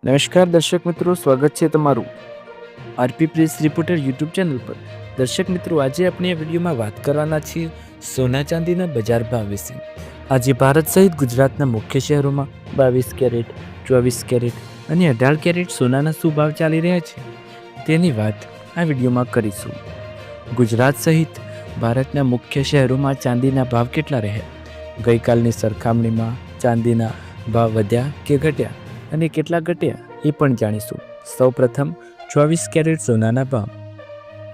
નમસ્કાર દર્શક મિત્રો, સ્વાગત છે તમારું RP press reporter YouTube channel પર। દર્શક મિત્રો, આજે આપણે આ વિડીયોમાં વાત કરવાના છીએ સોના ચાંદીના બજાર ભાવ વિશે। આજે ભારત સહિત ગુજરાતના મુખ્ય શહેરોમાં 22 કેરેટ, 24 કેરેટ અને 18 કેરેટ સોનાના શું ભાવ ચાલી રહ્યા છે તેની વાત આ વિડીયોમાં કરીશું। ગુજરાત સહિત ભારતના મુખ્ય શહેરોમાં ચાંદીના ભાવ કેટલા રહ્યા, ગઈકાલની સરખામણીમાં ચાંદીના ભાવ વધ્યા કે ઘટ્યા અને કેટલા ઘટ્યા એ પણ જાણીશું। સૌપ્રથમ 24 કેરેટ સોનાના ભાવ।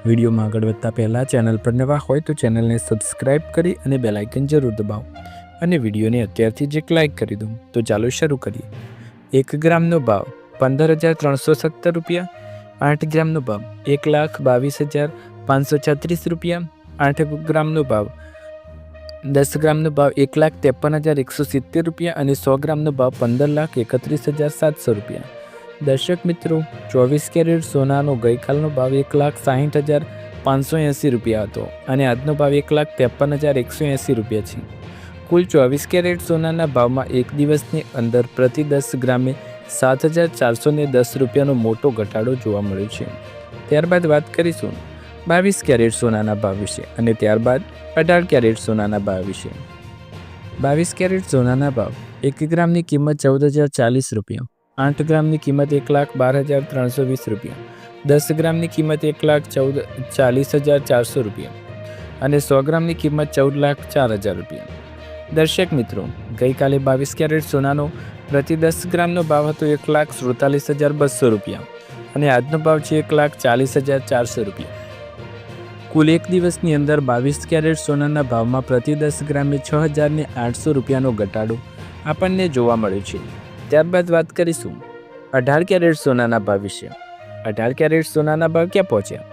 વિડીયોમાં આગળ વધતા પહેલાં ચેનલ પર નવા હોય તો ચેનલને સબસ્ક્રાઇબ કરી અને બેલ આઇકન જરૂર દબાવો અને વિડીયોને અત્યારથી જ એક લાઇક કરી દો। તો ચાલો શરૂ કરીએ। 1 ગ્રામનો ભાવ 15,370 રૂપિયા। 8 ગ્રામનો ભાવ 1,22,536 રૂપિયા। 8 ગ્રામનો ભાવ 10 ગ્રામનો ભાવ 1,53,170 રૂપિયા અને 100 ગ્રામનો ભાવ 15,31,700 રૂપિયા। દર્શક મિત્રો, 24 કેરેટ સોનાનો ગઈકાલનો ભાવ 1,60,580 રૂપિયા હતો અને આજનો ભાવ 1,53,180 રૂપિયા છે। કુલ 24 કેરેટ સોનાના ભાવમાં એક દિવસની અંદર પ્રતિ 10 ગ્રામે 7,410 રૂપિયાનો મોટો ઘટાડો જોવા મળ્યો છે। ત્યારબાદ વાત કરીશું 22 કેરેટ સોનાના ભાવ વિશે અને ત્યારબાદ 18 કેરેટ સોનાના ભાવ વિશે। 22 કેરેટ સોનાના ભાવ 1 ગ્રામની કિંમત 14,040 રૂપિયા। 8 ગ્રામની કિંમત 1,12,320 રૂપિયા। 10 ગ્રામની કિંમત 1,40,400 રૂપિયા અને 100 ગ્રામની કિંમત 14,04,000 રૂપિયા। દર્શક મિત્રો, ગઈકાલે 22 કેરેટ સોનાનો પ્રતિ 10 ગ્રામનો ભાવ હતો 1,47,200 રૂપિયા અને આજનો ભાવ છે 1,40,400 રૂપિયા। કુલ એક દિવસની અંદર 22 કેરેટ સોનાના ભાવમાં પ્રતિ 10 ગ્રામે 6,800 રૂપિયાનો ઘટાડો આપણને જોવા મળ્યો છે। ત્યારબાદ વાત કરીશું 18 કેરેટ સોનાના ભાવ વિશે। 18 કેરેટ સોનાના ભાવ ક્યાં પહોંચ્યા?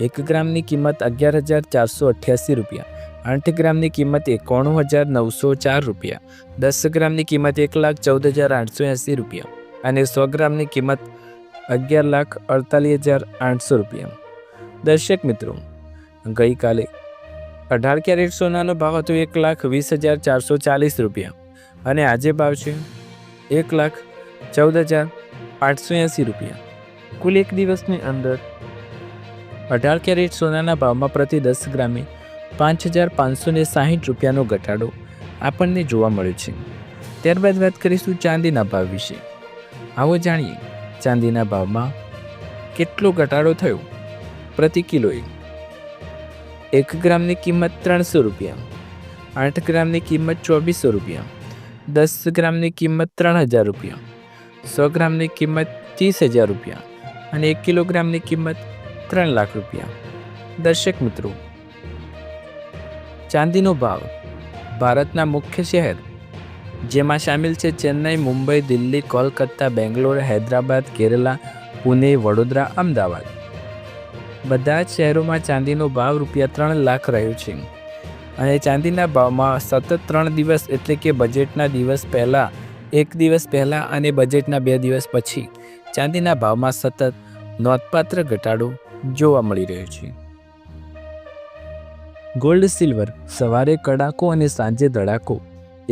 1 ગ્રામની કિંમત 11,488 રૂપિયા। 8 ગ્રામની કિંમત 91,904 રૂપિયા। 10 ગ્રામની કિંમત 1,14,880 રૂપિયા અને 100 ગ્રામની કિંમત 11,48,800 રૂપિયા। દર્શક મિત્રો, ગઈકાલે 18 કેરેટ સોનાનો ભાવ હતો 1,20,440 રૂપિયા અને આજે ભાવ છે 1,14,880 રૂપિયા। કુલ એક દિવસની અંદર 18 કેરેટ સોનાના ભાવમાં પ્રતિ 10 ગ્રામે 5,560 રૂપિયાનો ઘટાડો આપણને જોવા મળ્યો છે। ત્યારબાદ વાત કરીશું ચાંદીના ભાવ વિશે। આવો જાણીએ ચાંદીના ભાવમાં કેટલો ઘટાડો થયો પ્રતિ કિલોએ। 1 ગ્રામની કિંમત 300 રૂપિયા। 8 ગ્રામની કિંમત 2,400 રૂપિયા। 10 ગ્રામની કિંમત 3,000 રૂપિયા। 100 ગ્રામની કિંમત 30,000 રૂપિયા અને 1 કિલોગ્રામની કિંમત 3 લાખ રૂપિયા। દર્શક મિત્રો, ચાંદીનો ભાવ ભારતના મુખ્ય શહેર જેમાં સામેલ છે ચેન્નઈ, મુંબઈ, દિલ્હી, કોલકાતા, બેંગ્લોર, હૈદરાબાદ, કેરલા, પુણે, વડોદરા, અમદાવાદ, બધા જ શહેરોમાં ચાંદીનો ભાવ ₹3 લાખ રહ્યો છે અને ચાંદીના ભાવમાં સતત 3 દિવસ એટલે કે બજેટના દિવસ પહેલાં, 1 દિવસ પહેલાં અને બજેટના 2 દિવસ પછી ચાંદીના ભાવમાં સતત નોંધપાત્ર ઘટાડો જોવા મળી રહ્યો છે। ગોલ્ડ સિલ્વર સવારે કડાકો અને સાંજે ધડાકો,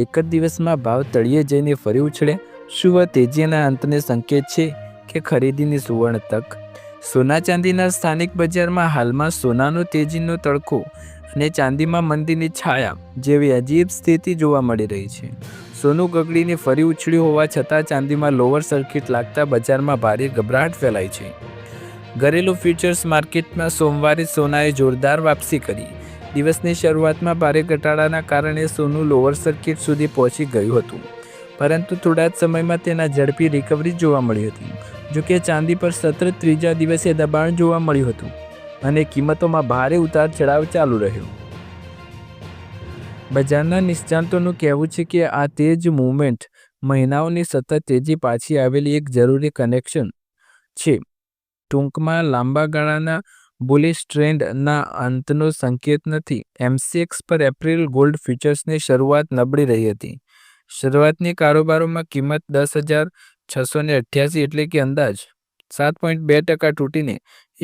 એક જ દિવસમાં ભાવ તળિયે જઈને ફરી ઉછળ્યા। શું આ તેજીના અંતને સંકેત છે કે ખરીદીની સુવર્ણ તક? સોના ચાંદીના સ્થાનિક બજારમાં હાલમાં સોનાનો તેજીનો તડકો અને ચાંદીમાં મંદીની છાયા જેવી અજીબ સ્થિતિ જોવા મળી રહી છે। સોનું ગગડીને ફરી ઉછળ્યું હોવા છતાં ચાંદીમાં લોઅર સર્કિટ લાગતા બજારમાં ભારે ગભરાટ ફેલાઈ છે। ઘરેલું ફ્યુચર્સ માર્કેટમાં સોમવારે સોનાએ જોરદાર વાપસી કરી। દિવસની શરૂઆતમાં ભારે ઘટાડાના કારણે સોનું લોઅર સર્કિટ સુધી પહોંચી ગયું હતું, પરંતુ થોડા જ સમયમાં તેના ઝડપી રિકવરી જોવા મળી હતી। જોકે ચાંદી પર સતત ત્રીજા દિવસે દબાણ જોવા મળ્યું હતું અને કિંમતોમાં ભારે ઉતાર ચઢાવ ચાલુ રહ્યો। બજારના નિષ્ણાતોનું કહેવું છે કે આ તેજ મૂવમેન્ટ મહિનાઓની સતત તેજી પાછી આવેલી એક જરૂરી કનેક્શન છે, ટૂંકમાં લાંબા ગાળાના બુલિશ ટ્રેન્ડના અંતનો સંકેત નથી। એમસીએક્સ પર એપ્રિલ ગોલ્ડ ફ્યુચર્સની શરૂઆત નબળી રહી હતી। શરૂઆતની કારોબારોમાં કિંમત 10,688 એટલે કે અંદાજ 7.2% તૂટીને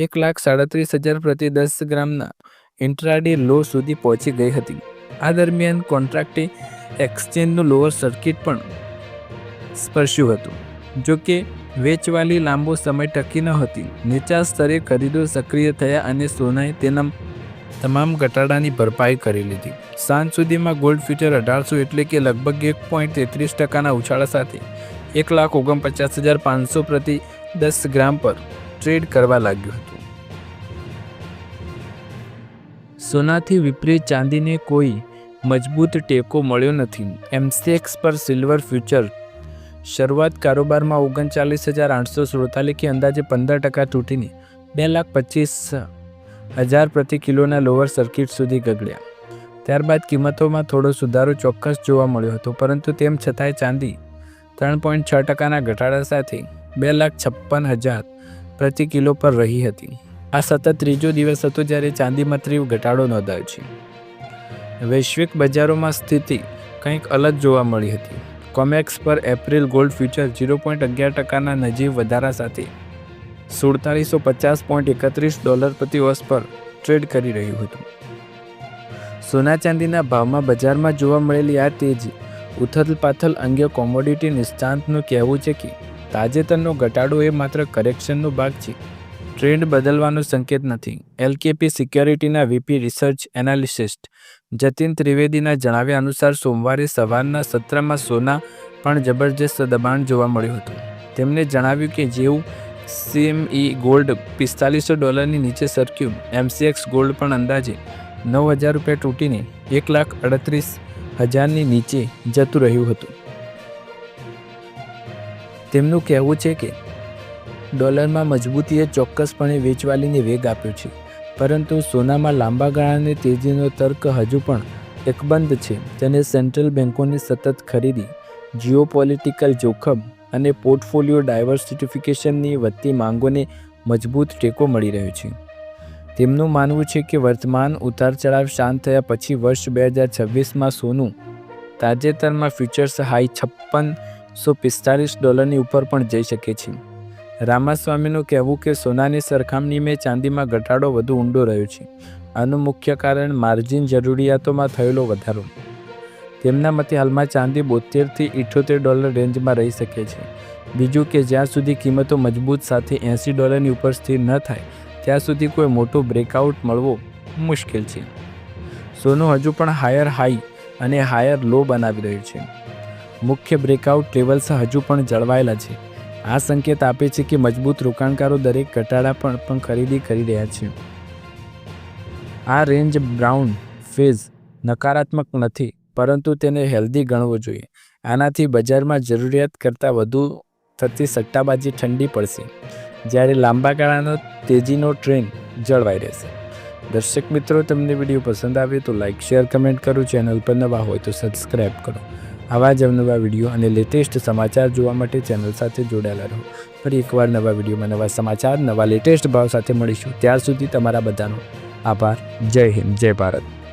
1,37,000 પ્રતિ 10 ગ્રામના ઇન્ટ્રાડે લો સુધી પહોંચી ગઈ હતી। આ દરમિયાન કોન્ટ્રાક્ટે એક્સચેન્જનું લોઅર સર્કિટ પણ સ્પર્શ્યું હતું। જો કે વેચવાલી લાંબો સમય ટકી ન હતી. નીચા સ્તરે ખરીદો સક્રિય થયા અને સોનાએ તેના તમામ ઘટાડાની ભરપાઈ કરી લીધી. સાંજ સુધીમાં ગોલ્ડ ફ્યુચર 1800 એટલે કે લગભગ 1.33% ઉછાળા સાથે 1,49,500 પ્રતિ 10 ગ્રામ પર ટ્રેડ કરવા લાગ્યું હતું. સોનાથી વિપરીત ચાંદીને કોઈ મજબૂત ટેકો મળ્યો નથી. MCX પર સિલ્વર ફ્યુચર શરૂઆત કારોબારમાં 39,847 કે અંદાજે 15% તૂટીને 2,25,000 પ્રતિ કિલોના લોઅર સર્કિટ સુધી ગગડ્યા. ત્યારબાદ કિંમતોમાં થોડો સુધારો ચોક્કસ જોવા મળ્યો હતો, પરંતુ તેમ છતાંય ચાંદી 3.6%ના ઘટાડા સાથે 2,56,000 પ્રતિ કિલો પર રહી હતી. આ સતત ત્રીજો દિવસ હતો જ્યારે ચાંદીમાં તીવ્ર ઘટાડો નોંધાયો છે. વૈશ્વિક બજારોમાં સ્થિતિ કંઈક અલગ જોવા મળી હતી. કોમેક્સ પર એપ્રિલ ગોલ્ડ ફ્યુચર 0.11%ના નજીવ વધારા સાથે $4,750.31 પ્રતિ ઓન્સ પર ટ્રેડ કરી રહ્યું હતું. સોના ચાંદીના ભાવમાં બજારમાં જોવા મળેલી આ તેજી ઉથલપાથલ અંગે કોમોડિટી નિષ્ણાતનું કહેવું છે કે તાજેતરનો ઘટાડો એ માત્ર કરેક્શનનો ભાગ છે, ટ્રેન્ડ બદલવાનો સંકેત નથી. LKP સિક્યોરિટીના VP રિસર્ચ એનાલિસ્ટ જતીન ત્રિવેદીના જણાવ્યા અનુસાર સોમવારે સવારના સત્રમાં સોના પણ જબરજસ્ત દબાણ જોવા મળ્યું હતું. તેમણે જણાવ્યું કે જેવું CME ગોલ્ડ $4500ની નીચે સરક્યું, MCX ગોલ્ડ પણ અંદાજે 9,000 રૂપિયા તૂટીને 1,38,000ની નીચે જતું રહ્યું હતું. તેમનું કહેવું છે કે ડોલરમાં મજબૂતીએ ચોક્કસપણે વેચવાલીને વેગ આપ્યો છે, પરંતુ સોનામાં લાંબા ગાળાની તેજીનો તર્ક હજુ પણ એકબંધ છે. તેને સેન્ટ્રલ બેન્કોની સતત ખરીદી, જીઓપોલિટિકલ જોખમ અને પોર્ટફોલિયો ડાયવર્સિફિકેશનની વધતી માંગોને મજબૂત ટેકો મળી રહ્યો છે. તેમનું માનવું છે કે વર્તમાન ઉતાર-ચઢાવ શાંત થયા પછી વર્ષ 2026માં સોનું તાજેતરમાં ફ્યુચર્સ હાઈ $5,645ની ઉપર પણ જઈ શકે છે. રામાસ્વામીનું કહેવું કે સોનાની સરખામણીમાં ચાંદીમાં ઘટાડો વધુ ઊંડો રહ્યો છે. આનું મુખ્ય કારણ માર્જિન જરૂરિયાતોમાં થયેલો વધારો. તેમના મતે હાલમાં ચાંદી $72 થી $78 રેન્જમાં રહી શકે છે. બીજું કે જ્યાં સુધી કિંમતો મજબૂત સાથે $80ની ઉપર સ્થિર ન થાય ત્યાં સુધી કોઈ મોટો બ્રેકઆઉટ મળવો મુશ્કેલ છે. સોનું હજુ પણ હાયર હાઈ અને હાયર લો બનાવી રહ્યું છે. મુખ્ય બ્રેકઆઉટ લેવલ્સ હજુ પણ જળવાયેલા છે. આ સંકેત આપે છે કે મજબૂત રોકાણકારો દરેક ઘટાડા પણ ખરીદી કરી રહ્યા છે. આ રેન્જ બ્રાઉન ફેઝ નકારાત્મક નથી, પરંતુ તેને હેલ્ધી ગણવો જોઈએ. આનાથી બજારમાં જરૂરિયાત કરતાં વધુ થતી સટ્ટાબાજી ઠંડી પડશે, જ્યારે લાંબા ગાળાનો તેજીનો ટ્રેન્ડ જળવાઈ રહેશે. દર્શક મિત્રો, તમને વિડીયો પસંદ આવે તો લાઇક, શેર, કમેન્ટ કરો. ચેનલ પર નવા હોય તો સબસ્ક્રાઈબ કરો. આવા જ અવનવા વિડીયો અને લેટેસ્ટ સમાચાર જોવા માટે ચેનલ સાથે જોડાયેલા રહો. ફરી એકવાર નવા વિડીયોમાં નવા સમાચાર, નવા લેટેસ્ટ ભાવ સાથે મળીશું. ત્યાર સુધી તમારા બધાનો આભાર. જય હિન્દ, જય ભારત.